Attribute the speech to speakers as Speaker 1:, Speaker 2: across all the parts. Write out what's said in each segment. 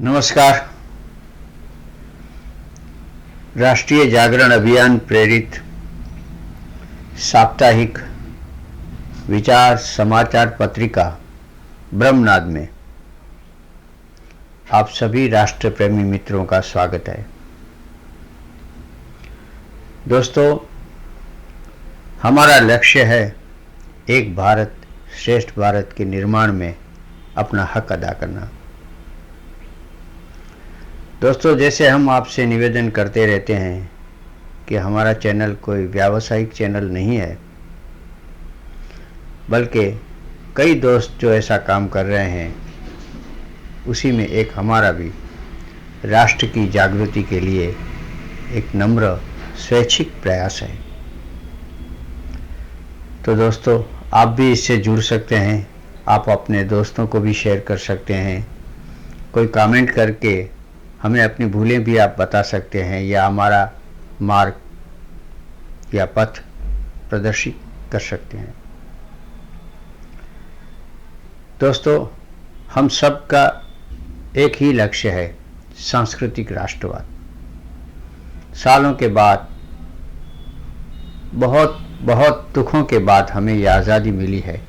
Speaker 1: नमस्कार। राष्ट्रीय जागरण अभियान प्रेरित साप्ताहिक विचार समाचार पत्रिका ब्रह्मनाद में आप सभी राष्ट्र प्रेमी मित्रों का स्वागत है। दोस्तों, हमारा लक्ष्य है एक भारत श्रेष्ठ भारत के निर्माण में अपना हक अदा करना। दोस्तों, जैसे हम आपसे निवेदन करते रहते हैं कि हमारा चैनल कोई व्यावसायिक चैनल नहीं है, बल्कि कई दोस्त जो ऐसा काम कर रहे हैं, उसी में एक हमारा भी राष्ट्र की जागृति के लिए एक नम्र स्वैच्छिक प्रयास है। तो दोस्तों, आप भी इससे जुड़ सकते हैं। आप अपने दोस्तों को भी शेयर कर सकते हैं। कोई कमेंट करके हमें अपनी भूलें भी आप बता सकते हैं या हमारा मार्ग या पथ प्रदर्शित कर सकते हैं। दोस्तों, हम सब का एक ही लक्ष्य है, सांस्कृतिक राष्ट्रवाद। सालों के बाद, बहुत दुखों के बाद हमें यह आज़ादी मिली है।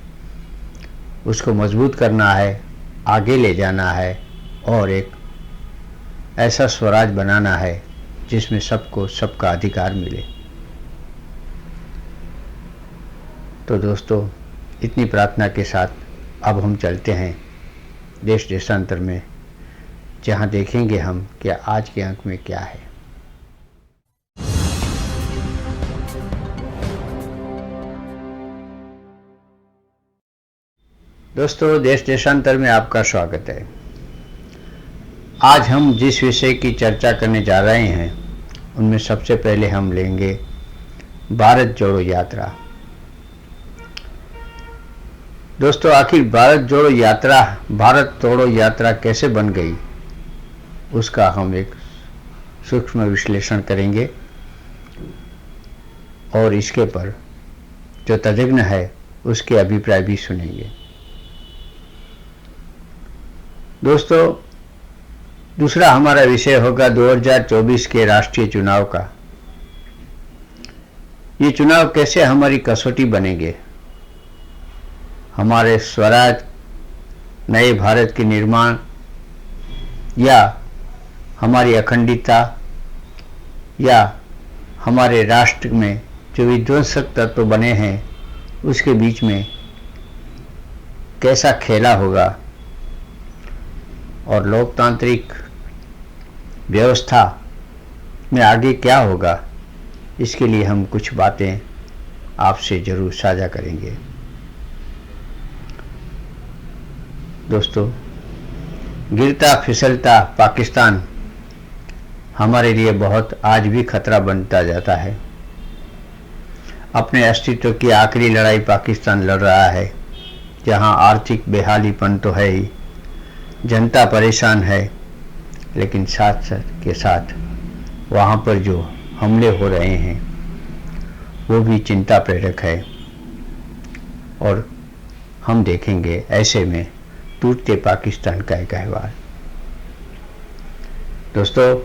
Speaker 1: उसको मजबूत करना है, आगे ले जाना है और एक ऐसा स्वराज बनाना है जिसमें सबको सबका अधिकार मिले। तो दोस्तों, इतनी प्रार्थना के साथ अब हम चलते हैं देश देशांतर में, जहां देखेंगे हम कि आज के अंक में क्या है। दोस्तों, देश देशांतर में आपका स्वागत है। आज हम जिस विषय की चर्चा करने जा रहे हैं, उनमें सबसे पहले हम लेंगे भारत जोड़ो यात्रा। दोस्तों, आखिर भारत तोड़ो यात्रा कैसे बन गई, उसका हम एक सूक्ष्म विश्लेषण करेंगे और इसके पर जो तज्ञ है उसके अभिप्राय भी सुनेंगे। दोस्तों, दूसरा हमारा विषय होगा 2024 के राष्ट्रीय चुनाव का। ये चुनाव कैसे हमारी कसौटी बनेंगे, हमारे स्वराज नए भारत के निर्माण या हमारी अखंडता या हमारे राष्ट्र में जो विध्वंसक तत्व बने हैं उसके बीच में कैसा खेला होगा और लोकतांत्रिक व्यवस्था में आगे क्या होगा, इसके लिए हम कुछ बातें आपसे जरूर साझा करेंगे। दोस्तों, गिरता फिसलता पाकिस्तान हमारे लिए बहुत आज भी खतरा बनता जाता है। अपने अस्तित्व की आखिरी लड़ाई पाकिस्तान लड़ रहा है, जहां आर्थिक बेहालीपन तो है ही, जनता परेशान है, लेकिन साथ के साथ वहाँ पर जो हमले हो रहे हैं वो भी चिंता प्रेरक है। और हम देखेंगे ऐसे में टूटते पाकिस्तान का एक अहवाल। दोस्तों,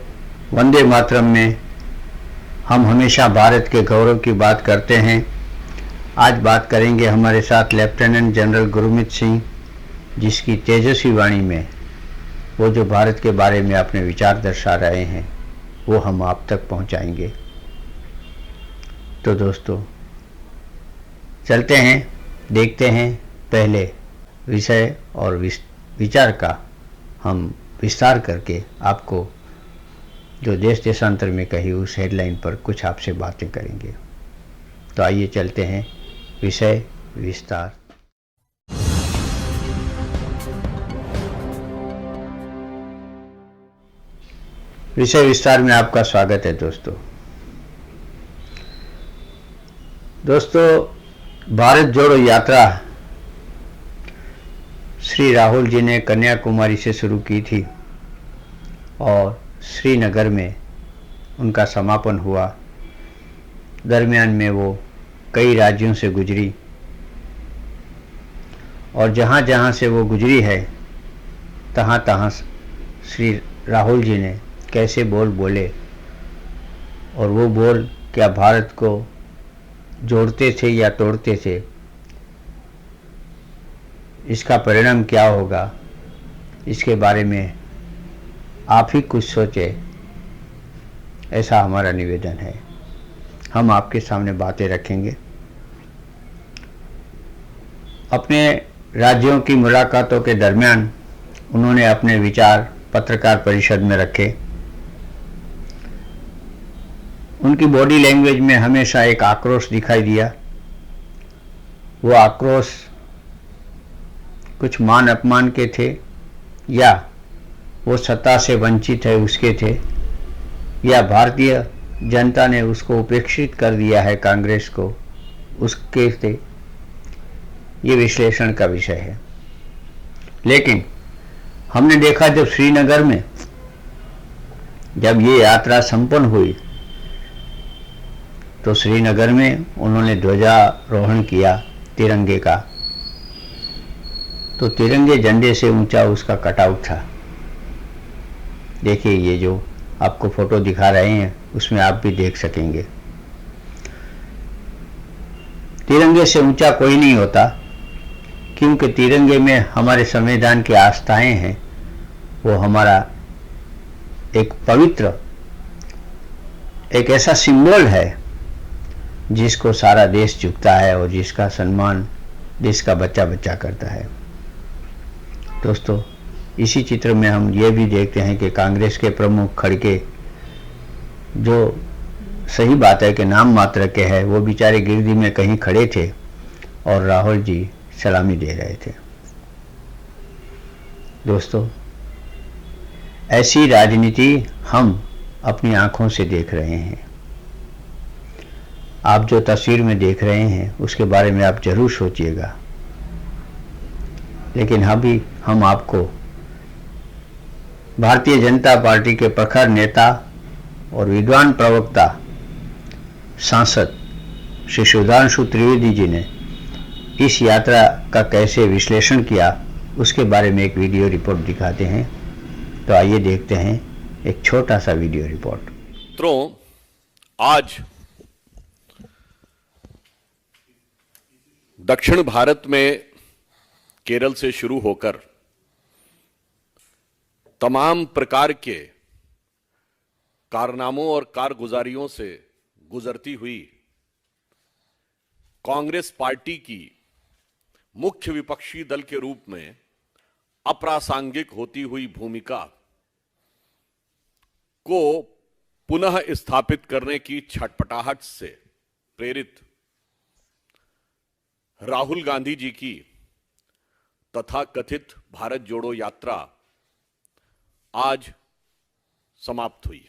Speaker 1: वंदे मातरम में हम हमेशा भारत के गौरव की बात करते हैं। आज बात करेंगे हमारे साथ लेफ्टिनेंट जनरल गुरमीत सिंह, जिसकी तेजस्वी वाणी में वो जो भारत के बारे में अपने विचार दर्शा रहे हैं वो हम आप तक पहुंचाएंगे। तो दोस्तों, चलते हैं, देखते हैं। पहले विषय और विचार का हम विस्तार करके आपको जो देश देशांतर में कही उस हेडलाइन पर कुछ आपसे बातें करेंगे। तो आइए चलते हैं विषय विस्तार। विषय विस्तार में आपका स्वागत है। दोस्तों, भारत जोड़ो यात्रा श्री राहुल जी ने कन्याकुमारी से शुरू की थी और श्रीनगर में उनका समापन हुआ। दरमियान में वो कई राज्यों से गुजरी और जहाँ जहाँ से वो गुजरी है तहाँ तहाँ श्री राहुल जी ने कैसे बोल बोले और वो बोल क्या भारत को जोड़ते थे या तोड़ते थे, इसका परिणाम क्या होगा, इसके बारे में आप ही कुछ सोचें, ऐसा हमारा निवेदन है। हम आपके सामने बातें रखेंगे। अपने राज्यों की मुलाकातों के दरमियान उन्होंने अपने विचार पत्रकार परिषद में रखे। उनकी बॉडी लैंग्वेज में हमेशा एक आक्रोश दिखाई दिया। वो आक्रोश कुछ मान अपमान के थे या वो सत्ता से वंचित है उसके थे, या भारतीय जनता ने उसको उपेक्षित कर दिया है कांग्रेस को, उसके थे। ये विश्लेषण का विषय है। लेकिन हमने देखा जब श्रीनगर में जब ये यात्रा संपन्न हुई तो श्रीनगर में उन्होंने ध्वजारोहण किया तिरंगे का, तो तिरंगे झंडे से ऊंचा उसका कटआउट था। देखिए, ये जो आपको फोटो दिखा रहे हैं उसमें आप भी देख सकेंगे। तिरंगे से ऊंचा कोई नहीं होता, क्योंकि तिरंगे में हमारे संविधान की आस्थाएं हैं। वो हमारा एक पवित्र, एक ऐसा सिंबल है जिसको सारा देश झुकता है और जिसका सम्मान देश का बच्चा बच्चा करता है। दोस्तों, इसी चित्र में हम ये भी देखते हैं कि कांग्रेस के प्रमुख खड़गे, जो सही बात है कि नाम मात्र के हैं, वो बेचारे गिरदी में कहीं खड़े थे और राहुल जी सलामी दे रहे थे। दोस्तों, ऐसी राजनीति हम अपनी आंखों से देख रहे हैं। आप जो तस्वीर में देख रहे हैं उसके बारे में आप जरूर सोचिएगा। लेकिन अभी हम आपको भारतीय जनता पार्टी के प्रखर नेता और विद्वान प्रवक्ता सांसद श्री सुधांशु त्रिवेदी जी ने इस यात्रा का कैसे विश्लेषण किया, उसके बारे में एक वीडियो रिपोर्ट दिखाते हैं। तो आइए देखते हैं एक छोटा सा वीडियो रिपोर्ट।
Speaker 2: मित्रों, आज दक्षिण भारत में केरल से शुरू होकर तमाम प्रकार के कारनामों और कारगुजारियों से गुजरती हुई कांग्रेस पार्टी की मुख्य विपक्षी दल के रूप में अप्रासंगिक होती हुई भूमिका को पुनः स्थापित करने की छटपटाहट से प्रेरित राहुल गांधी जी की तथाकथित भारत जोड़ो यात्रा आज समाप्त हुई।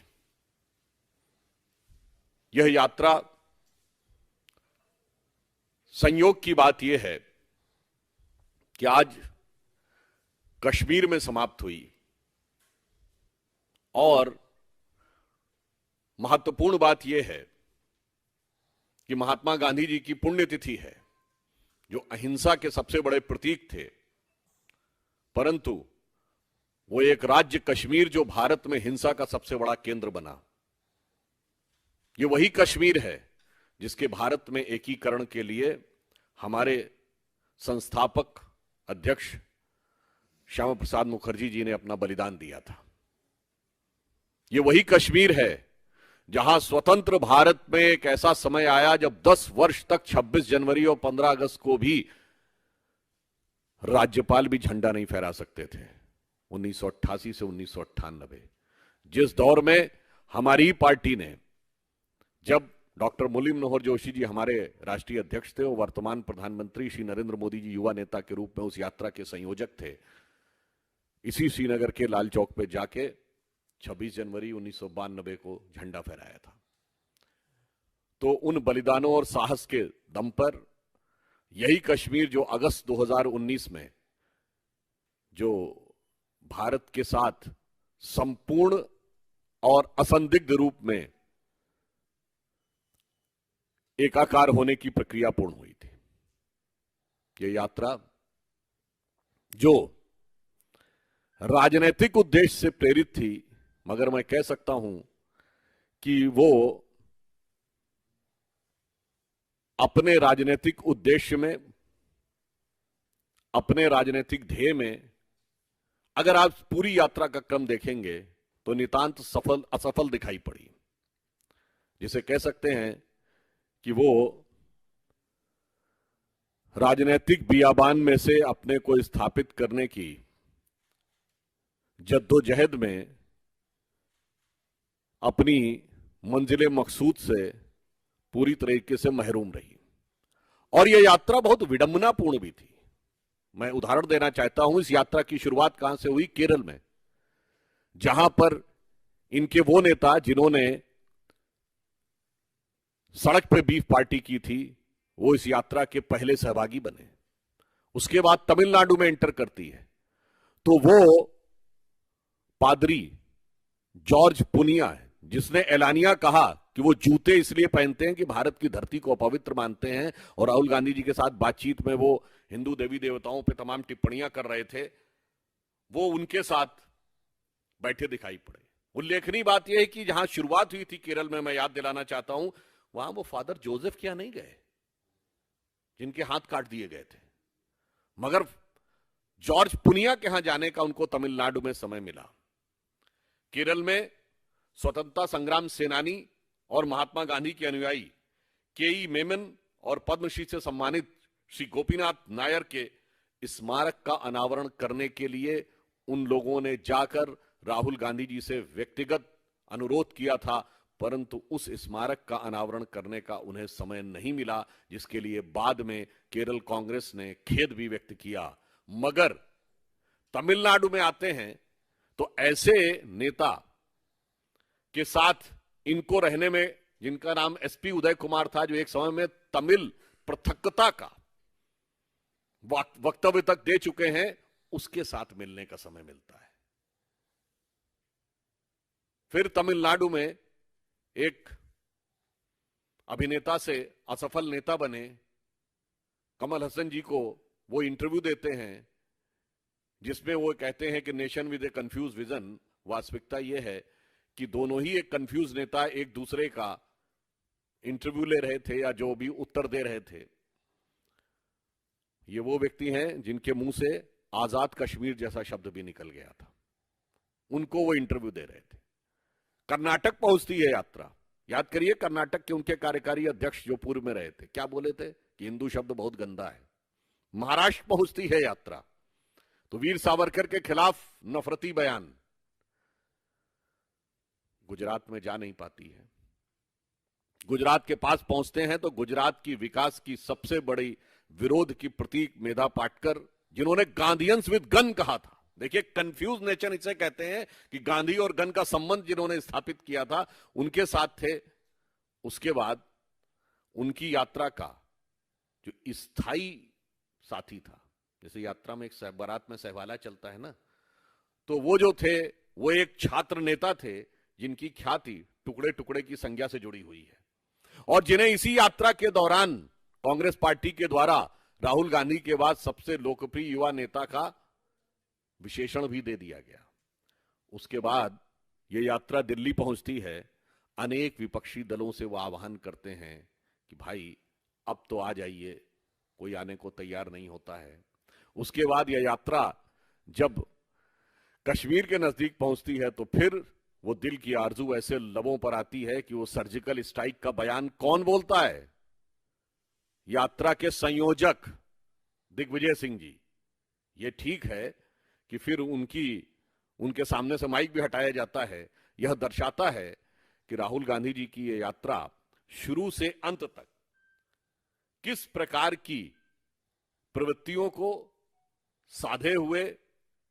Speaker 2: यह यात्रा, संयोग की बात यह है कि आज कश्मीर में समाप्त हुई और महत्वपूर्ण बात यह है कि महात्मा गांधी जी की पुण्यतिथि है, जो अहिंसा के सबसे बड़े प्रतीक थे, परंतु वो एक राज्य कश्मीर जो भारत में हिंसा का सबसे बड़ा केंद्र बना। ये वही कश्मीर है जिसके भारत में एकीकरण के लिए हमारे संस्थापक अध्यक्ष श्यामा प्रसाद मुखर्जी जी ने अपना बलिदान दिया था। ये वही कश्मीर है जहां स्वतंत्र भारत में एक ऐसा समय आया जब 10 वर्ष तक 26 जनवरी और 15 अगस्त को भी राज्यपाल भी झंडा नहीं फहरा सकते थे। 1988 से 1998, जिस दौर में हमारी पार्टी ने, जब डॉक्टर मुरली मनोहर जोशी जी हमारे राष्ट्रीय अध्यक्ष थे और वर्तमान प्रधानमंत्री श्री नरेंद्र मोदी जी युवा नेता के रूप में उस यात्रा के संयोजक थे, इसी श्रीनगर के लाल चौक पे जाके 26 जनवरी 1992 को झंडा फहराया था। तो उन बलिदानों और साहस के दम पर यही कश्मीर जो अगस्त 2019 में जो भारत के साथ संपूर्ण और असंदिग्ध रूप में एकाकार होने की प्रक्रिया पूर्ण हुई थी। यह यात्रा जो राजनीतिक उद्देश्य से प्रेरित थी, मगर मैं कह सकता हूं कि वो अपने राजनीतिक उद्देश्य में, अपने राजनीतिक ध्येय में, अगर आप पूरी यात्रा का क्रम देखेंगे तो नितांत सफल असफल दिखाई पड़ी। जिसे कह सकते हैं कि वो राजनीतिक बियाबान में से अपने को स्थापित करने की जद्दोजहद में अपनी मंजिले मकसूद से पूरी तरीके से महरूम रही। और यह यात्रा बहुत विडंबनापूर्ण भी थी। मैं उदाहरण देना चाहता हूं, इस यात्रा की शुरुआत कहां से हुई? केरल में, जहां पर इनके वो नेता जिन्होंने सड़क पे बीफ पार्टी की थी, वो इस यात्रा के पहले सहभागी बने। उसके बाद तमिलनाडु में एंटर करती है तो वो पादरी जॉर्ज पुनिया है जिसने एलानिया कहा कि वो जूते इसलिए पहनते हैं कि भारत की धरती को अपवित्र मानते हैं, और राहुल गांधी जी के साथ बातचीत में वो हिंदू देवी देवताओं पे तमाम टिप्पणियां कर रहे थे, वो उनके साथ बैठे दिखाई पड़े। उल्लेखनीय बात यह है कि जहां शुरुआत हुई थी केरल में, मैं याद दिलाना चाहता हूं, वहां वो फादर जोसेफ क्या नहीं गए जिनके हाथ काट दिए गए थे, मगर जॉर्ज पुनिया के यहां जाने का उनको तमिलनाडु में समय मिला। केरल में स्वतंत्रता संग्राम सेनानी और महात्मा गांधी के अनुयायी के.ई. मेनन और पद्मश्री से सम्मानित श्री गोपीनाथ नायर के स्मारक का अनावरण करने के लिए उन लोगों ने जाकर राहुल गांधी जी से व्यक्तिगत अनुरोध किया था, परंतु उस स्मारक का अनावरण करने का उन्हें समय नहीं मिला, जिसके लिए बाद में केरल कांग्रेस ने खेद भी व्यक्त किया। मगर तमिलनाडु में आते हैं तो ऐसे नेता के साथ इनको रहने में, जिनका नाम एसपी उदय कुमार था, जो एक समय में तमिल पृथकता का वक्तव्य तक दे चुके हैं, उसके साथ मिलने का समय मिलता है। फिर तमिलनाडु में एक अभिनेता से असफल नेता बने कमल हसन जी को वो इंटरव्यू देते हैं जिसमें वो कहते हैं कि nation with A confuse vision. वास्तविकता यह है कि दोनों ही एक कंफ्यूज नेता एक दूसरे का इंटरव्यू ले रहे थे या जो भी उत्तर दे रहे थे। ये वो व्यक्ति हैं जिनके मुंह से आजाद कश्मीर जैसा शब्द भी निकल गया था, उनको वो इंटरव्यू दे रहे थे। कर्नाटक पहुंचती है यात्रा। याद करिए, कर्नाटक के उनके कार्यकारी अध्यक्ष जो पूर्व में रहे थे, क्या बोले थे कि हिंदू शब्द बहुत गंदा है। महाराष्ट्र पहुंचती है यात्रा तो वीर सावरकर के खिलाफ नफरती बयान। गुजरात में जा नहीं पाती है। गुजरात के पास पहुंचते हैं तो गुजरात की विकास की सबसे बड़ी विरोध की प्रतीक मेधा पाटकर, जिन्होंने गांधीयंस विद गन कहा था। देखिए, कंफ्यूज नेचर इसे कहते हैं कि गांधी और गन का संबंध जिन्होंने स्थापित किया था, उनके साथ थे। उसके बाद उनकी यात्रा का जो स्थायी साथी था, जैसे यात्रा में एक बारात में सहवाला चलता है ना, तो वो जो थे वो एक छात्र नेता थे जिनकी ख्याति टुकड़े टुकड़े की संज्ञा से जुड़ी हुई है, और जिन्हें इसी यात्रा के दौरान कांग्रेस पार्टी के द्वारा राहुल गांधी के बाद सबसे लोकप्रिय युवा नेता का विशेषण भी दे दिया गया। उसके बाद यह यात्रा दिल्ली पहुंचती है। अनेक विपक्षी दलों से वो आह्वान करते हैं कि भाई अब तो आ जाइए, कोई आने को तैयार नहीं होता है। उसके बाद यह यात्रा जब कश्मीर के नजदीक पहुंचती है तो फिर वो दिल की आरजू ऐसे लबों पर आती है कि वो सर्जिकल स्ट्राइक का बयान कौन बोलता है? यात्रा के संयोजक दिग्विजय सिंह जी। ये ठीक है कि फिर उनके सामने से माइक भी हटाया जाता है। यह दर्शाता है कि राहुल गांधी जी की यह यात्रा शुरू से अंत तक किस प्रकार की प्रवृत्तियों को साधे हुए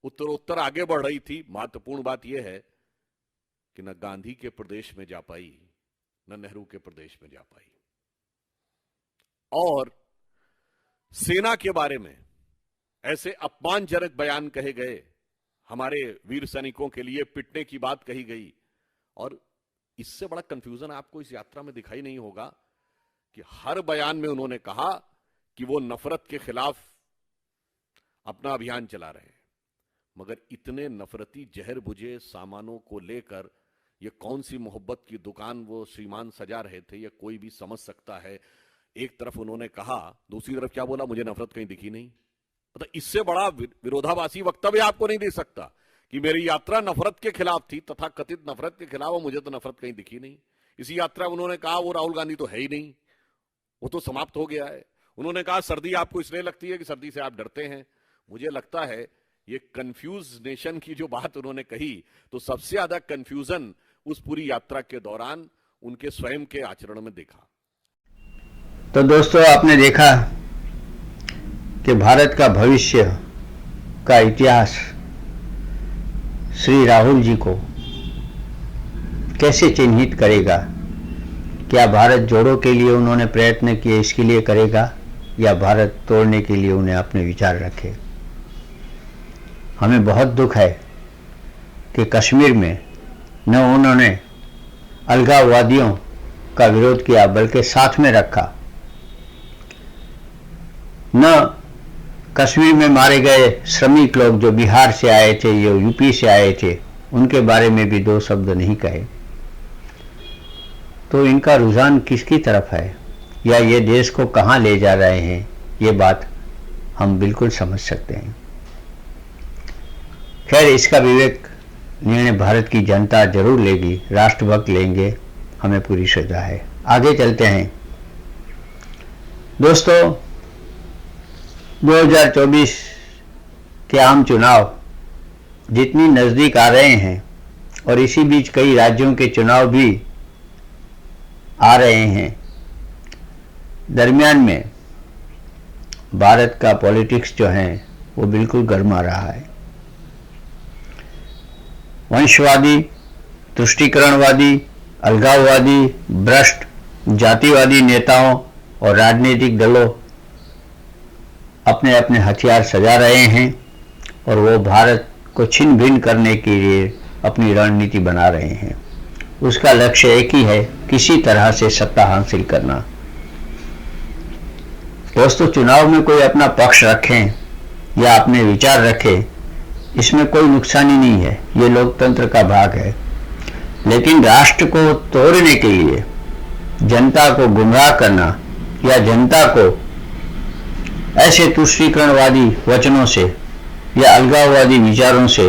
Speaker 2: उत्तरोत्तर आगे बढ़ रही थी। महत्वपूर्ण बात यह है कि न गांधी के प्रदेश में जा पाई, न नेहरू के प्रदेश में जा पाई। और सेना के बारे में ऐसे अपमानजनक बयान कहे गए, हमारे वीर सैनिकों के लिए पिटने की बात कही गई। और इससे बड़ा कंफ्यूजन आपको इस यात्रा में दिखाई नहीं होगा कि हर बयान में उन्होंने कहा कि वो नफरत के खिलाफ अपना अभियान चला रहे हैं, मगर इतने नफरती जहर बुझे सामानों को लेकर ये कौन सी मोहब्बत की दुकान वो श्रीमान सजा रहे थे, ये कोई भी समझ सकता है। एक तरफ उन्होंने कहा, दूसरी तरफ क्या बोला, मुझे नफरत कहीं दिखी नहीं। मतलब इससे बड़ा विरोधाभासी वक्तव्य आपको नहीं दे सकता कि मेरी यात्रा नफरत के खिलाफ थी, तथा कथित नफरत के खिलाफ, और मुझे तो नफरत कहीं दिखी नहीं। इसी यात्रा उन्होंने कहा वो राहुल गांधी तो है ही नहीं, वो तो समाप्त हो गया है। उन्होंने कहा सर्दी आपको इसलिए लगती है कि सर्दी से आप डरते हैं। मुझे लगता है ये कंफ्यूज नेशन की जो बात उन्होंने कही, तो सबसे ज्यादा कंफ्यूजन उस पूरी यात्रा के दौरान उनके स्वयं के आचरण में देखा।
Speaker 1: तो दोस्तों, आपने देखा कि भारत का भविष्य का इतिहास श्री राहुल जी को कैसे चिन्हित करेगा। क्या भारत जोड़ो के लिए उन्होंने प्रयत्न किए, इसके लिए करेगा, या भारत तोड़ने के लिए उन्हें अपने विचार रखे। हमें बहुत दुख है कि कश्मीर में न उन्होंने अलगाववादियों का विरोध किया बल्कि साथ में रखा, न कश्मीर में मारे गए श्रमिक लोग जो बिहार से आए थे, जो यूपी से आए थे, उनके बारे में भी दो शब्द नहीं कहे। तो इनका रुझान किसकी तरफ है, या ये देश को कहां ले जा रहे हैं, ये बात हम बिल्कुल समझ सकते हैं। खैर, इसका विवेक निर्णय भारत की जनता जरूर लेगी, राष्ट्रभक्त लेंगे, हमें पूरी श्रद्धा है। आगे चलते हैं दोस्तों। 2024 के आम चुनाव जितनी नजदीक आ रहे हैं, और इसी बीच कई राज्यों के चुनाव भी आ रहे हैं, दरमियान में भारत का पॉलिटिक्स जो है वो बिल्कुल गर्मा रहा है। वंशवादी, तुष्टीकरणवादी, अलगाववादी, भ्रष्ट, जातिवादी नेताओं और राजनीतिक दलों अपने अपने हथियार सजा रहे हैं, और वो भारत को छिन्न भिन्न करने के लिए अपनी रणनीति बना रहे हैं। उसका लक्ष्य एक ही है, किसी तरह से सत्ता हासिल करना। दोस्तों, चुनाव में कोई अपना पक्ष रखें या अपने विचार रखे, इसमें कोई नुकसानी नहीं है, ये लोकतंत्र का भाग है। लेकिन राष्ट्र को तोड़ने के लिए जनता को गुमराह करना, या जनता को ऐसे तुष्टीकरणवादी वचनों से, या अलगाववादी विचारों से,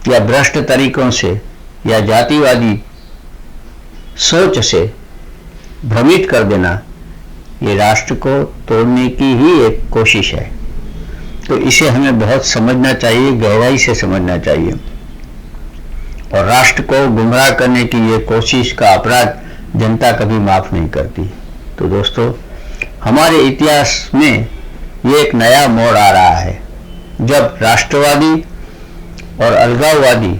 Speaker 1: या भ्रष्ट तरीकों से, या जातिवादी सोच से भ्रमित कर देना, ये राष्ट्र को तोड़ने की ही एक कोशिश है। तो इसे हमें बहुत समझना चाहिए, गहराई से समझना चाहिए। और राष्ट्र को गुमराह करने की ये कोशिश का अपराध जनता कभी माफ नहीं करती। तो दोस्तों, हमारे इतिहास में ये एक नया मोड़ आ रहा है, जब राष्ट्रवादी और अलगाववादी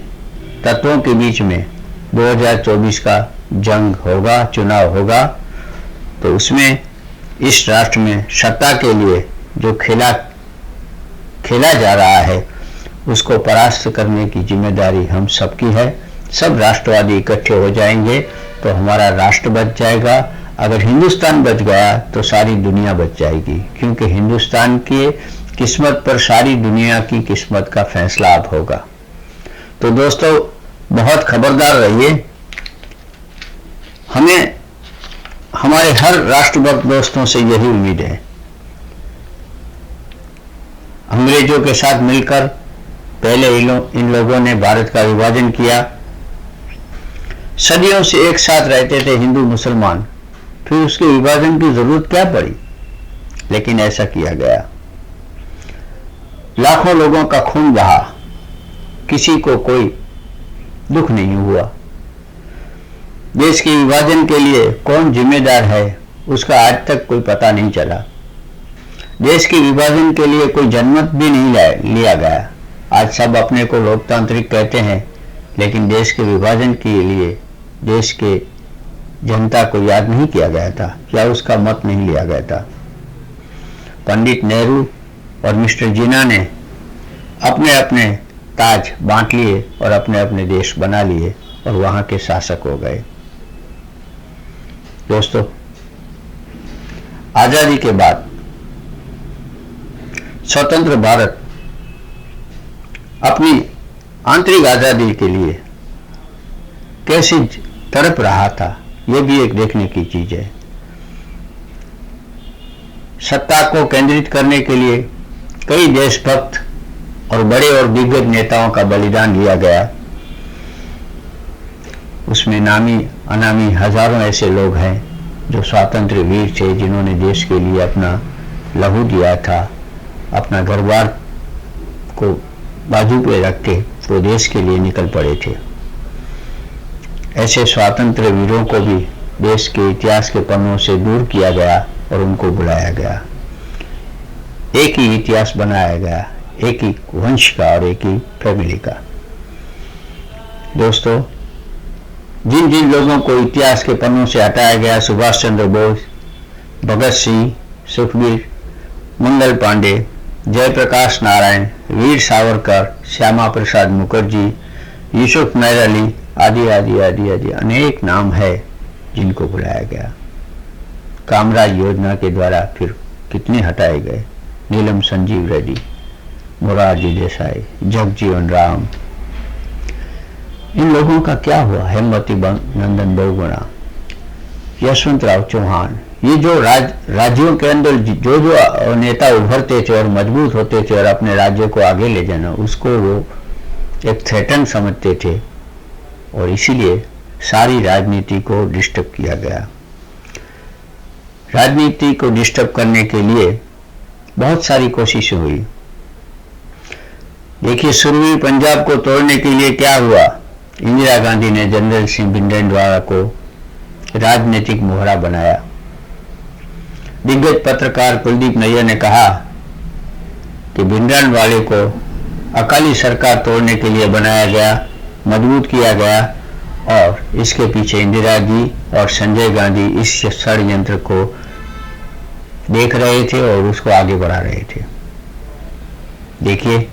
Speaker 1: तत्वों के बीच में 2024 का जंग होगा, चुनाव होगा। तो उसमें इस राष्ट्र में सत्ता के लिए जो खेला जा रहा है, उसको परास्त करने की जिम्मेदारी हम सबकी है। सब राष्ट्रवादी इकट्ठे हो जाएंगे तो हमारा राष्ट्र बच जाएगा। अगर हिंदुस्तान बच गया तो सारी दुनिया बच जाएगी, क्योंकि हिंदुस्तान की किस्मत पर सारी दुनिया की किस्मत का फैसला अब होगा। तो दोस्तों, बहुत खबरदार रहिए। हमें हमारे हर राष्ट्रभक्त दोस्तों से यही उम्मीद है। अंग्रेजों के साथ मिलकर पहले इन लोगों ने भारत का विभाजन किया। सदियों से एक साथ रहते थे हिंदू मुसलमान, फिर उसके विभाजन की जरूरत क्या पड़ी? लेकिन ऐसा किया गया। लाखों लोगों का खून बहा, किसी को कोई दुख नहीं हुआ। देश के विभाजन के लिए कौन जिम्मेदार है, उसका आज तक कोई पता नहीं चला। देश के विभाजन के लिए कोई जनमत भी नहीं लिया गया। आज सब अपने को लोकतांत्रिक कहते हैं, लेकिन देश के विभाजन के लिए देश के जनता को याद नहीं किया गया था, या उसका मत नहीं लिया गया था। पंडित नेहरू और मिस्टर जिन्ना ने अपने अपने ताज बांट लिए और अपने अपने देश बना लिए और वहां के शासक हो गए। दोस्तों, आजादी के बाद स्वतंत्र भारत अपनी आंतरिक आज़ादी के लिए कैसे तड़प रहा था, यह भी एक देखने की चीज है। सत्ता को केंद्रित करने के लिए कई देशभक्त और बड़े और दिग्गज नेताओं का बलिदान लिया गया। उसमें नामी अनामी हजारों ऐसे लोग हैं जो स्वातंत्र्य वीर थे, जिन्होंने देश के लिए अपना लहू दिया था, अपना घर-बार को बाजू पे रख के वो देश के लिए निकल पड़े थे। ऐसे स्वातंत्र्य वीरों को भी देश के इतिहास के पन्नों से दूर किया गया और उनको बुलाया गया। एक ही इतिहास बनाया गया, एक ही वंश का और एक ही फैमिली का। दोस्तों, जिन जिन लोगों को इतिहास के पन्नों से हटाया गया, सुभाष चंद्र बोस, भगत सिंह, सुखबीर, मंगल पांडे, जयप्रकाश नारायण, वीर सावरकर, श्यामा प्रसाद मुखर्जी, यूसुफ मेहर अली आदि आदि आदि आदि अनेक नाम है जिनको बुलाया गया। कामराज योजना के द्वारा फिर कितने हटाए गए, नीलम संजीव रेड्डी, मोरारजी देसाई, जगजीवन राम। इन लोगों का क्या हुआ? हेमवती नंदन बहुगुणा, यशवंत राव चौहान, ये जो राज्यों के अंदर जो जो नेता उभरते थे और मजबूत होते थे और अपने राज्य को आगे ले जाना, उसको वो एक थ्रेटन समझते थे और इसीलिए सारी राजनीति को डिस्टर्ब किया गया। राजनीति को डिस्टर्ब करने के लिए बहुत सारी कोशिशें हुई। देखिए, सुरवीर पंजाब को तोड़ने के लिए क्या हुआ? इंदिरा गांधी ने जनरल सिंह भिंडरावाला को राजनीतिक मोहरा बनाया। दिग्गज पत्रकार कुलदीप नैयर ने कहा कि भिंडरावाले को अकाली सरकार तोड़ने के लिए बनाया गया, मजबूत किया गया और इसके पीछे इंदिरा जी और संजय गांधी इस षड्यंत्र को देख रहे थे और उसको आगे बढ़ा रहे थे। देखिए,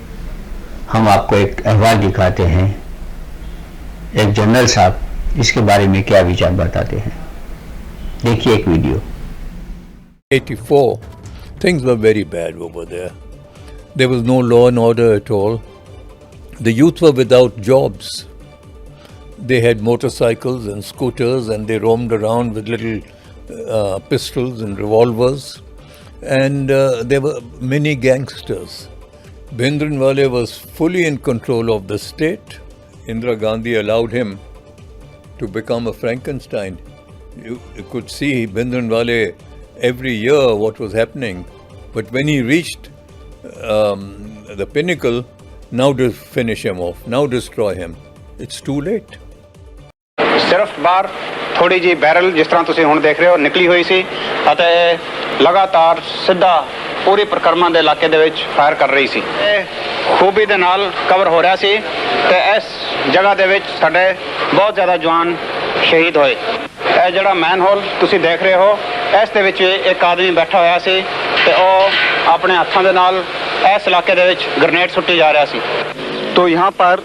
Speaker 1: हम आपको एक अहवाल दिखाते हैं, एक जनरल साहब इसके बारे में क्या विचार बताते हैं। देखिए एक video.
Speaker 3: 84, things were very bad over there. There was no law and order at all. The youth were without jobs. They had motorcycles and scooters and they roamed around with little pistols and revolvers. And there were many gangsters. Bhindranwale was fully in control of the state. Indira Gandhi allowed him to become a Frankenstein. You could see Bhindranwale every year what was happening. But when he reached the pinnacle, now to finish him off, now destroy him. It's too late.
Speaker 4: ਸਿਰਫ ਬਾਹਰ ਥੋੜੀ ਜੀ barrel ਜਿਸ ਤਰ੍ਹਾਂ ਤੁਸੀਂ ਹੁਣ ਦੇਖ ਰਹੇ ਹੋ ਨਿਕਲੀ ਹੋਈ ਸੀ ਅਤੇ ਲਗਾਤਾਰ ਸਿੱਧਾ ਪੂਰੀ ਪ੍ਰਕਰਮਾਂ ਦੇ ਇਲਾਕੇ ਦੇ ਵਿੱਚ ਫਾਇਰ ਕਰ ਰਹੀ ਸੀ। ਇਹ ਖੂਬੀ ਦੇ ਨਾਲ ਕਵਰ ਹੋ ਰਿਹਾ ਸੀ ਤੇ ਇਸ ਜਗ੍ਹਾ ਦੇ ਵਿੱਚ ਸਾਡੇ ਬਹੁਤ ਜ਼ਿਆਦਾ ਜਵਾਨ ਸ਼ਹੀਦ ਹੋਏ। ਇਹ ਜਿਹੜਾ ਮੈਨਹੋਲ ਤੁਸੀਂ ਦੇਖ ਰਹੇ ਹੋ, ਇਸ ਦੇ ਵਿੱਚ ਇੱਕ ਆਦਮੀ ਬੈਠਾ ਹੋਇਆ ਸੀ ਤੇ ਉਹ ਆਪਣੇ ਹੱਥਾਂ ਦੇ ਨਾਲ ਇਸ ਇਲਾਕੇ ਦੇ ਵਿੱਚ ਗ੍ਰੇਨੇਡ ਸੁੱਟੀ ਜਾ ਰਿਹਾ ਸੀ।
Speaker 5: तो यहाँ पर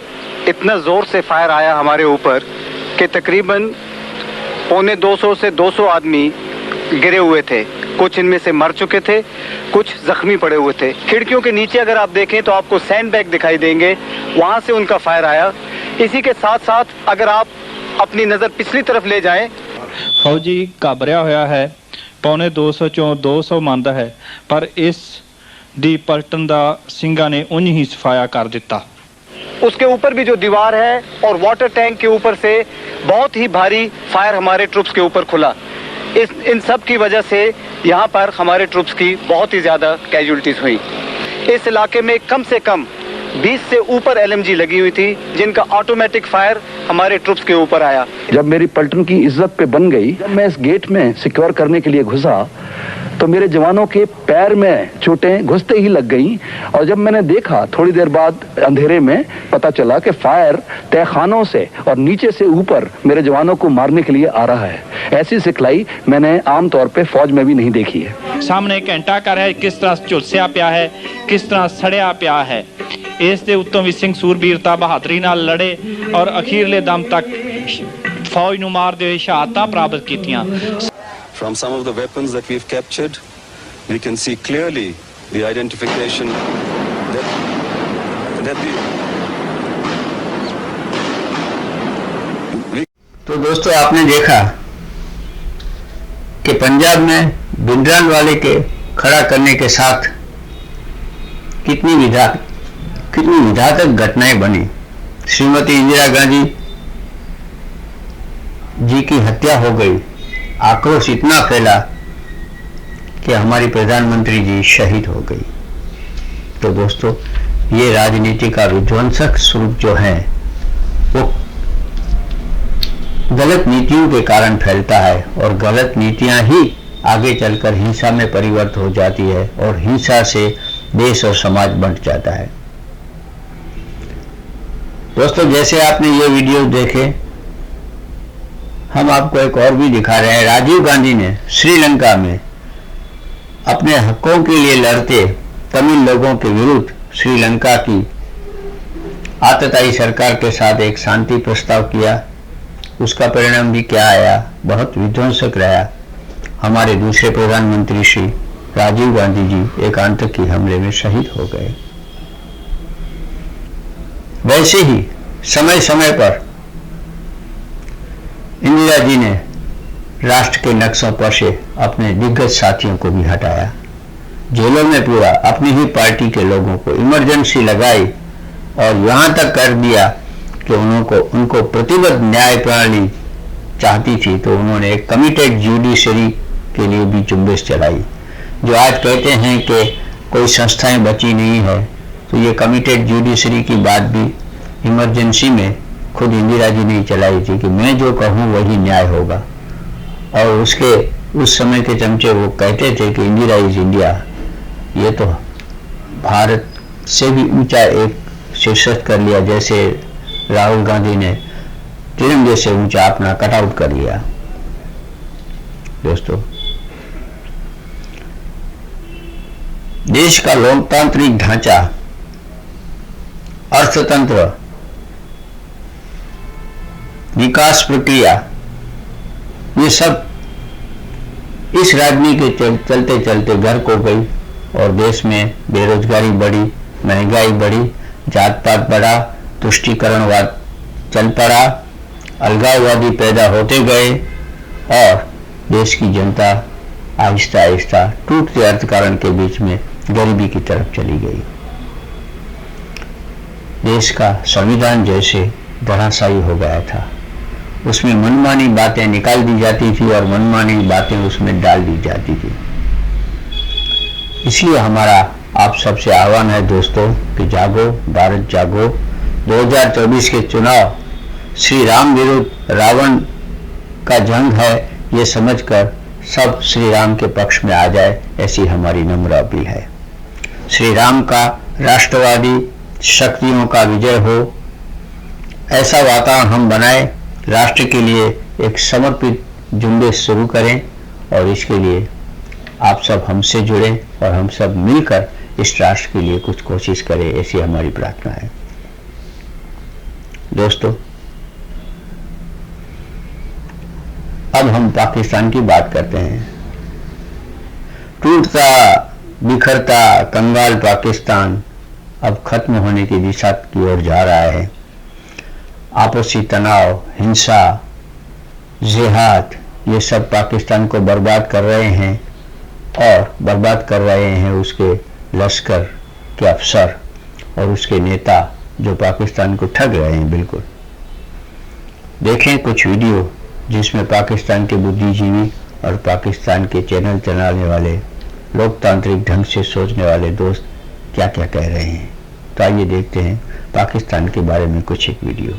Speaker 5: इतना ज़ोर से फायर आया हमारे ऊपर कि तकरीबन 125 से 200 आदमी गिरे हुए थे। कुछ इनमें से मर चुके थे, कुछ जख्मी पड़े हुए थे। खिड़कियों के नीचे अगर आप देखें तो आपको सैंड बैग दिखाई देंगे, वहाँ से उनका फायर आया। इसी के साथ साथ अगर आप अपनी नज़र पिछली तरफ ले जाएं,
Speaker 6: फौजी घबराया होया है, 125 चों 200 मंद है, पर इस दी पलटन दा सिंघा ने उन्हीं ही सफाया कर दिता।
Speaker 5: उसके ऊपर भी जो दीवार है और वाटर टैंक के ऊपर से बहुत ही भारी फायर हमारे ट्रूप्स के ऊपर खुला। इन सब की वजह से यहाँ पर हमारे ट्रूप्स की बहुत ही ज़्यादा कैजुअल्टीज हुई। इस इलाके में कम से कम 20 से ऊपर LMG लगी हुई थी, जिनका ऑटोमेटिक फायर हमारे ट्रूप्स के ऊपर आया।
Speaker 7: जब मेरी पलटन की इज्जत पे बन गई, जब मैं इस गेट में सिक्योर करने के लिए घुसा तो मेरे जवानों के पैर में चोटें घुसते ही लग गईं। और जब मैंने देखा थोड़ी देर बाद अंधेरे में पता चला कि फायर तहखानों से और नीचे से ऊपर मेरे जवानों को मारने के लिए आ रहा है। ऐसी सिखलाई मैंने आम तौर पे फौज में भी नहीं देखी है।
Speaker 6: सामने घंटा घर है, किस तरह झुलसिया पिया है, किस तरह सड़िया पिया है। इस दे उत्तों भी सिंह सूरबीरता बहादुरी नाल लड़े और अखीरले दम तक फौज नूं मारदे होए शहादतां प्राप्त कीतियां।
Speaker 8: From some of the weapons that we've captured, we can see clearly the identification that the
Speaker 1: तो दोस्तों आपने देखा कि पंजाब में भिंडरानवाले के खड़ा करने के साथ कितनी विघातक घटनाएं बनी। श्रीमती इंदिरा गांधी जी की हत्या हो गई। आक्रोश इतना फैला कि हमारी प्रधानमंत्री जी शहीद हो गई। तो दोस्तों ये राजनीति का विध्वंसक स्वरूप जो है वो गलत नीतियों के कारण फैलता है और गलत नीतियां ही आगे चलकर हिंसा में परिवर्तित हो जाती है और हिंसा से देश और समाज बंट जाता है। दोस्तों जैसे आपने ये वीडियो देखे, हम आपको एक और भी दिखा रहे हैं। राजीव गांधी ने श्रीलंका में अपने हकों के लिए लड़ते तमिल लोगों के विरुद्ध श्रीलंका की आतताई सरकार के साथ एक शांति प्रस्ताव किया। उसका परिणाम भी क्या आया, बहुत विध्वंसक रहा। हमारे दूसरे प्रधानमंत्री श्री राजीव गांधी जी एक आतंकी हमले में शहीद हो गए। वैसे ही समय समय पर इंदिरा जी ने राष्ट्र के नक्शों पर से अपने दिग्गज साथियों को भी हटाया। जेलों में पूरा अपनी ही पार्टी के लोगों को इमरजेंसी लगाई और यहां तक कर दिया कि उनको प्रतिबद्ध न्याय प्रणाली चाहती थी, तो उन्होंने एक कमिटेड जुडिशरी के लिए भी झुंबेश चलाई। जो आज कहते हैं कि कोई संस्थाएं बची नहीं है, तो ये कमिटेड जुडिशरी की बात भी इमरजेंसी में खुद इंदिरा जी ने चलाई थी कि मैं जो कहूं वही न्याय होगा। और उस समय के चमचे वो कहते थे कि इंदिरा इज इंडिया। ये तो भारत से भी ऊंचा एक शीर्षक कर लिया, जैसे राहुल गांधी ने तिरंगे से ऊंचा अपना कटआउट कर लिया। दोस्तों देश का लोकतांत्रिक ढांचा, अर्थतंत्र, विकास प्रक्रिया, ये सब इस राजनीति के चलते चलते घर को गई और देश में बेरोजगारी बढ़ी, महंगाई बढ़ी, जात पात बढ़ा, तुष्टीकरणवाद चल पड़ा, अलगाववादी पैदा होते गए और देश की जनता आहिस्ता आहिस्ता टूटते अर्थकारण के बीच में गरीबी की तरफ चली गई। देश का संविधान जैसे धराशायी हो गया था। उसमें मनमानी बातें निकाल दी जाती थी और मनमानी बातें उसमें डाल दी जाती थी। इसलिए हमारा आप सबसे आह्वान है दोस्तों कि जागो, भारत जागो। 2024 के चुनाव श्री राम विरुद्ध रावण का जंग है, ये समझकर सब श्री राम के पक्ष में आ जाए, ऐसी हमारी नम्र अपील है। श्री राम का राष्ट्रवादी शक्तियों का विजय हो, ऐसा वातावरण हम बनाए, राष्ट्र के लिए एक समर्पित झुंबेश शुरू करें और इसके लिए आप सब हमसे जुड़ें और हम सब मिलकर इस राष्ट्र के लिए कुछ कोशिश करें, ऐसी हमारी प्रार्थना है। दोस्तों अब हम पाकिस्तान की बात करते हैं। टूटता बिखरता कंगाल पाकिस्तान अब खत्म होने की दिशा की ओर जा रहा है। आपसी तनाव, हिंसा, जिहाद, ये सब पाकिस्तान को बर्बाद कर रहे हैं और बर्बाद कर रहे हैं उसके लश्कर के अफसर और उसके नेता जो पाकिस्तान को ठग रहे हैं। बिल्कुल देखें कुछ वीडियो जिसमें पाकिस्तान के बुद्धिजीवी और पाकिस्तान के चैनल चलाने वाले, लोकतांत्रिक ढंग से सोचने वाले दोस्त क्या क्या कह रहे हैं। तो आइए देखते हैं पाकिस्तान के बारे में कुछ एक वीडियो।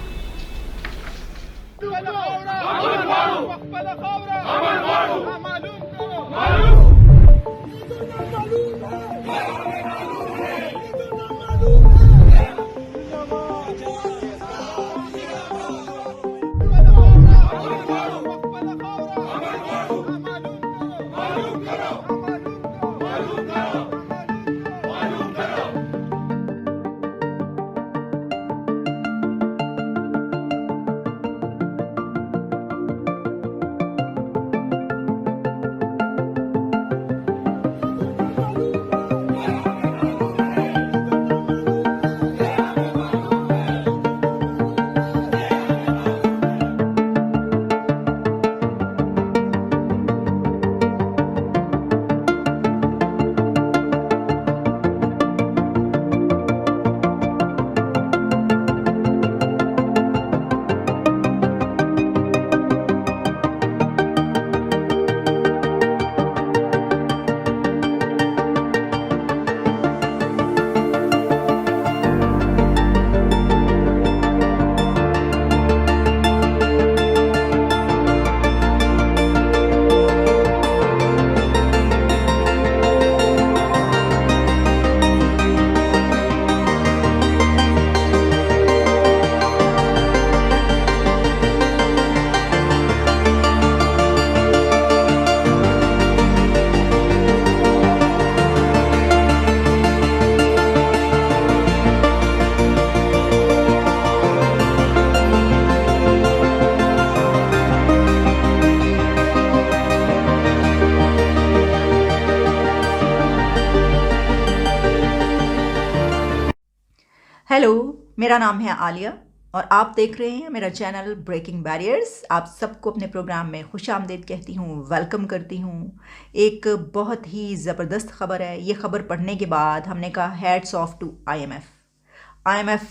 Speaker 9: हेलो, मेरा नाम है आलिया और आप देख रहे हैं मेरा चैनल ब्रेकिंग बैरियर्स। आप सबको अपने प्रोग्राम में खुशामदीद कहती हूँ, वेलकम करती हूँ। एक बहुत ही ज़बरदस्त ख़बर है। ये ख़बर पढ़ने के बाद हमने कहा हैट्स ऑफ टू आईएमएफ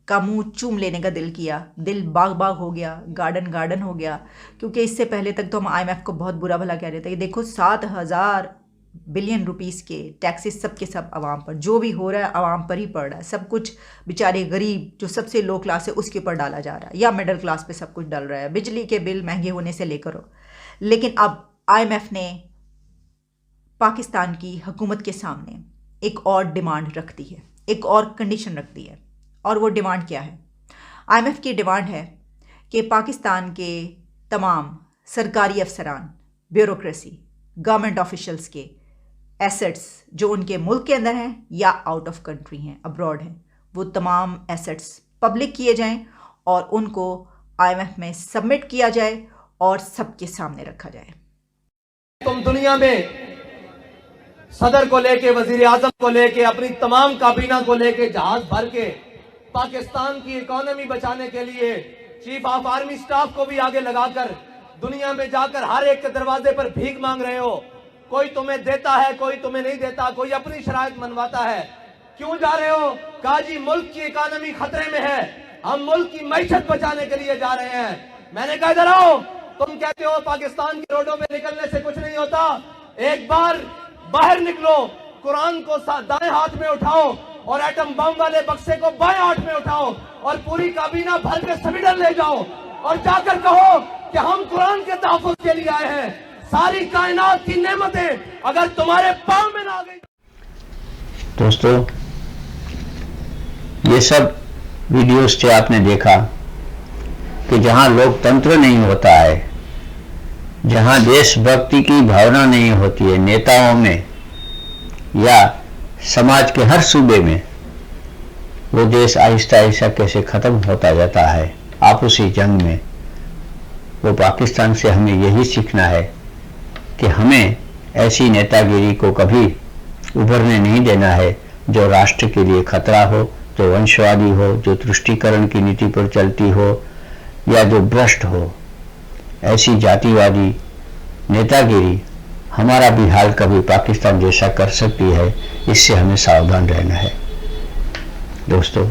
Speaker 9: का मुंह चूम लेने का दिल किया, दिल बाग बाग हो गया, गार्डन गार्डन हो गया। क्योंकि इससे पहले तक तो हम आईएमएफ को बहुत बुरा भला कह रहे थे। ये देखो 7,000 बिलियन रुपीस के टैक्सेस सब के सब आवाम पर, जो भी हो रहा है आवाम पर ही पड़ रहा है। सब कुछ बेचारे गरीब जो सबसे लो क्लास है उसके ऊपर डाला जा रहा है, या मिडिल क्लास पे सब कुछ डल रहा है, बिजली के बिल महंगे होने से लेकर हो। लेकिन अब आईएमएफ ने पाकिस्तान की हुकूमत के सामने एक और डिमांड रख दी है, एक और कंडीशन रख दी है। और वो डिमांड क्या है? आईएमएफ की डिमांड है कि पाकिस्तान के तमाम सरकारी अफसरान, ब्यूरोक्रेसी, गवर्नमेंट ऑफिशल्स के एसेट्स जो उनके मुल्क के अंदर हैं या आउट ऑफ कंट्री हैं, अब्रॉड हैं, वो तमाम एसेट्स पब्लिक किए जाएं और उनको आईएमएफ में सबमिट किया जाए और सबके सामने रखा जाए।
Speaker 10: तुम दुनिया में सदर को लेके, वजीर आजम को लेके, अपनी तमाम काबीना को लेके जहाज भर के पाकिस्तान की इकोनॉमी बचाने के लिए चीफ ऑफ आर्मी स्टाफ को भी आगे लगाकर दुनिया में जाकर हर एक के दरवाजे पर भीख मांग रहे हो। कोई तुम्हें देता है, कोई तुम्हें नहीं देता, कोई अपनी शराइत मनवाता है। क्यों जा रहे हो? कहा जी मुल्क की इकोनॉमी खतरे में है, हम मुल्क की मैशत बचाने के लिए जा रहे हैं। मैंने कहा इधर आओ। तुम कहते हो पाकिस्तान की रोडों में निकलने से कुछ नहीं होता। एक बार बाहर निकलो, कुरान को दाएं हाथ में उठाओ और एटम बम वाले बक्से को बाएं हाथ में उठाओ और पूरी काबीना भर के स्वीडन ले जाओ और जाकर कहो कि हम कुरान के तहफ़्फ़ुज़ के लिए आए हैं। सारी कायनात की नेमतें अगर तुम्हारे पांव में ना आ गई।
Speaker 1: दोस्तों, ये सब वीडियोस से आपने देखा कि जहां लोकतंत्र नहीं होता है, जहां देशभक्ति की भावना नहीं होती है नेताओं में या समाज के हर सूबे में, वो देश आहिस्ता आहिस्ता कैसे खत्म होता जाता है आपसी जंग में। वो पाकिस्तान से हमें यही सीखना है कि हमें ऐसी नेतागिरी को कभी उभरने नहीं देना है जो राष्ट्र के लिए खतरा हो, जो वंशवादी हो, जो तुष्टीकरण की नीति पर चलती हो या जो भ्रष्ट हो। ऐसी जातिवादी नेतागिरी हमारा भी हाल कभी पाकिस्तान जैसा कर सकती है, इससे हमें सावधान रहना है। दोस्तों,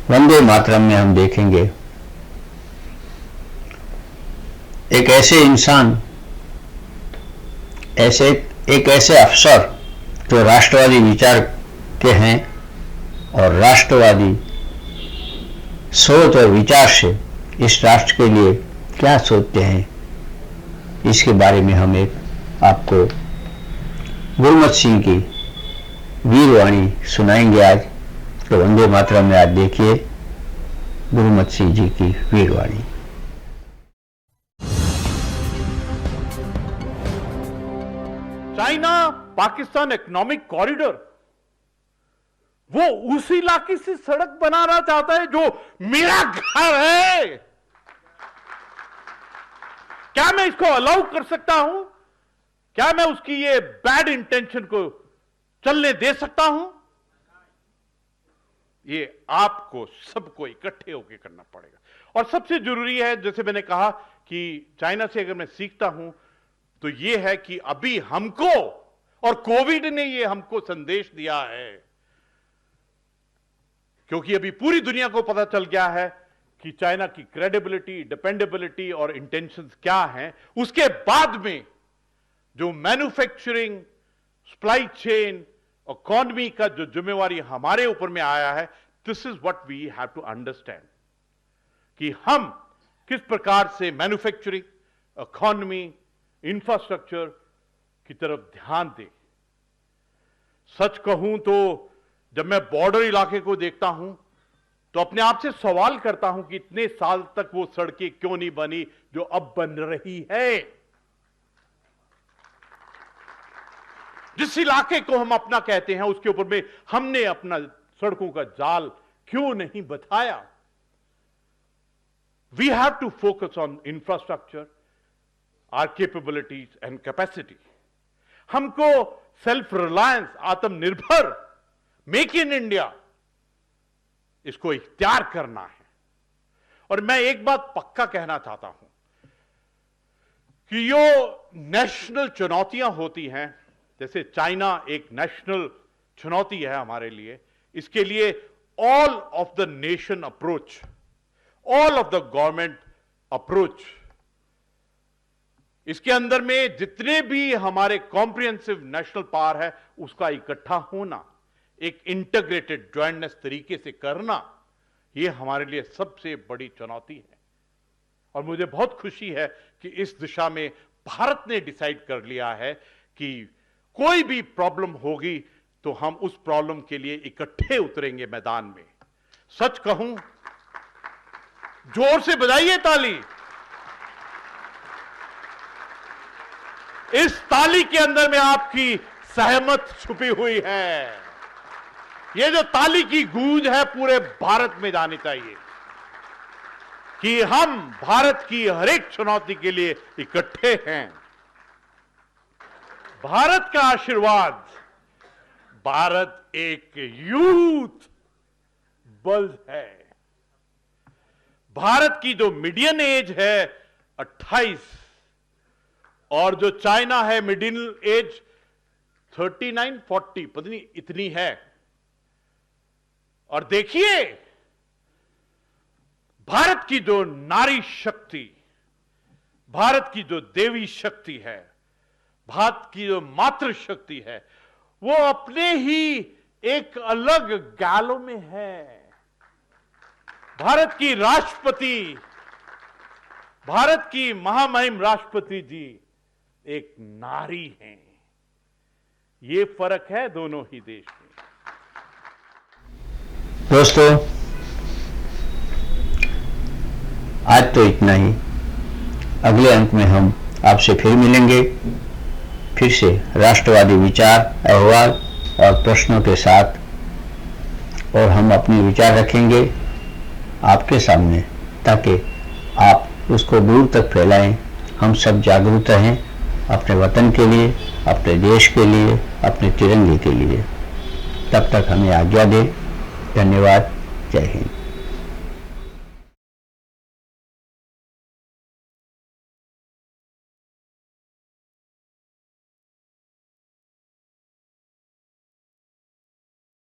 Speaker 1: वंदे मातरम में हम देखेंगे एक ऐसे इंसान, एक ऐसे अफसर जो राष्ट्रवादी विचार के हैं और राष्ट्रवादी सोच और विचार से इस राष्ट्र के लिए क्या सोचते हैं, इसके बारे में हम एक आपको गुरमत सिंह की वीरवाणी सुनाएंगे आज। तो वंदे मातरम में आज देखिए गुरमत सिंह जी की Veervani.
Speaker 11: China Pakistan economic corridor, वो उस इलाके से सड़क बनाना चाहता है जो मेरा घर है। क्या मैं इसको अलाउ कर सकता हूं? क्या मैं उसकी ये बैड इंटेंशन को चलने दे सकता हूं? ये आपको सबको इकट्ठे होकर करना पड़ेगा। और सबसे जरूरी है, जैसे मैंने कहा कि चाइना से अगर मैं सीखता हूं तो ये है कि अभी हमको, और कोविड ने ये हमको संदेश दिया है, क्योंकि अभी पूरी दुनिया को पता चल गया है कि चाइना की क्रेडिबिलिटी, डिपेंडेबिलिटी और इंटेंशंस क्या हैं। उसके बाद में जो मैन्युफैक्चरिंग, सप्लाई चेन, इकोनॉमी का जो जिम्मेवारी हमारे ऊपर में आया है, this is what we have to understand कि हम किस प्रकार से मैन्युफैक्चरिंग, इकोनॉमी, इंफ्रास्ट्रक्चर की तरफ ध्यान दें। सच कहूं तो जब मैं बॉर्डर इलाके को देखता हूं तो अपने आप से सवाल करता हूं कि इतने साल तक वो सड़कें क्यों नहीं बनी जो अब बन रही है। जिस इलाके को हम अपना कहते हैं उसके ऊपर में हमने अपना सड़कों का जाल क्यों नहीं बताया। We have to focus on infrastructure, our capabilities and capacity. हमको सेल्फ रिलायंस, आत्मनिर्भर मेक इन इंडिया, इसको इख्तियार करना है। और मैं एक बात पक्का कहना चाहता हूं कि जो नेशनल चुनौतियां होती हैं, जैसे चाइना एक नेशनल चुनौती है हमारे लिए, इसके लिए all of the nation approach, all of the government approach, इसके अंदर में जितने भी हमारे कॉम्प्रिहेंसिव नेशनल पावर है उसका इकट्ठा होना, एक इंटीग्रेटेड ज्वाइंटनेस तरीके से करना, यह हमारे लिए सबसे बड़ी चुनौती है। और मुझे बहुत खुशी है कि इस दिशा में भारत ने डिसाइड कर लिया है कि कोई भी प्रॉब्लम होगी तो हम उस प्रॉब्लम के लिए इकट्ठे उतरेंगे मैदान में। सच कहूं, जोर से बजाइए ताली। इस ताली के अंदर में आपकी सहमत छुपी हुई है। ये जो ताली की गूंज है पूरे भारत में जानी चाहिए कि हम भारत की हर एक चुनौती के लिए इकट्ठे हैं। भारत का आशीर्वाद, भारत एक यूथ बल है। भारत की जो मीडियन एज है 28, और जो चाइना है मिडिल एज 39-40, पता नहीं इतनी है। और देखिए भारत की जो नारी शक्ति, भारत की जो देवी शक्ति है, भारत की जो मातृ शक्ति है, वो अपने ही एक अलग गैलो में है। भारत की राष्ट्रपति, भारत की महामहिम राष्ट्रपति जी एक नारी हैं। ये फर्क है दोनों ही देश में।
Speaker 1: दोस्तों, आज तो इतना ही। अगले अंक में हम आपसे फिर मिलेंगे, फिर से राष्ट्रवादी विचार, अहवाल और प्रश्नों के साथ, और हम अपने विचार रखेंगे आपके सामने ताकि आप उसको दूर तक फैलाएं। हम सब जागरूक रहें अपने वतन के लिए, अपने देश के लिए, अपने तिरंगे के लिए। तब तक हमें आज्ञा दें। धन्यवाद। जय हिंद।